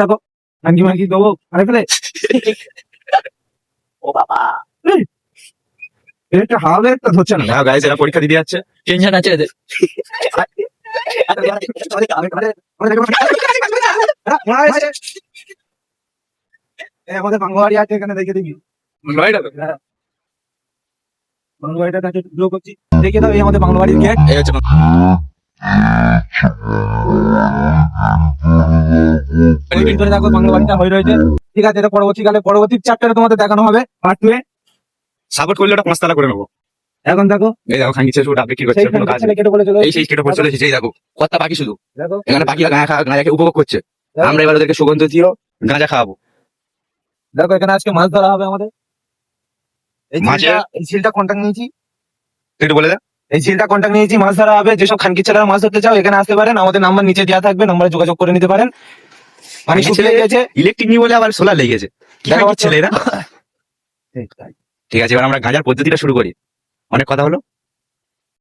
দেখো আঙ্গি মাঙ্গি দেবো আরে ফেলে ও বাবা এটা হাওয়া একটা ধরছে না। হ্যাঁ গাইস, এরা পরীক্ষা দিতে যাচ্ছে, টেনশন আছে এদের। আমাদের বাংলাবাড়ি আছে এখানে দেখে দেখি বাংলাবাড়িটা ড্র করছি দেখে দাও। এই আমাদের বাংলাবাড়ির গেট। এই হচ্ছে করে দেখো বাংলাবাড়িটা হয়ে রয়েছে। ঠিক আছে, এটা পরবর্তীকালে পরবর্তী চ্যাপ্টারে তোমাদের দেখানো হবে পার্ট 2 এ। সাপোর্ট করলে ওটা 5 তলা করে নেবো। এখন দেখো এই দেখো খাঙ্গি ছেলে ওটা বিক্রি করছে, সেই কোনো কাজ ছেলে নেই। কেটে বলে চলে এই সেই কেটে পড়ে চলে এসেছে, এই দেখো কথা বাকি শুধু। দেখো এখানে বাকিরা গাঁজাকে উপভোগ করছে, আমরা এবার ওদেরকে সুগন্ধ দিয়েও গাঁজা খাওয়াবো। দেখো এখানে আজকে মাছ ধরা হবে আমাদের। মাছের এই ঝিলটা কন্টাক্ট নিয়েছি, তুই একটু বলে দে। এই ঝিলটা কন্টাক্ট নিয়েছি, মাছ ধরা হবে। যেসব খানকি ছেলেরা মাছ ধরতে চাও এখানে আসতে পারেন, আমাদের নাম্বার নিচে দেওয়া থাকবে, নাম্বারে যোগাযোগ করে নিতে পারেন। পানি শুকিয়ে গেছে, ইলেকট্রিক নিয়ে বলে আবার সোলার লেগেছে, কি দেখা খাঙ্কি পাচ্ছ? ছেলে এরা। ঠিক আছে, এবার আমরা গাঁজার পদ্ধতিটা শুরু করি। অনেক কথা হলো।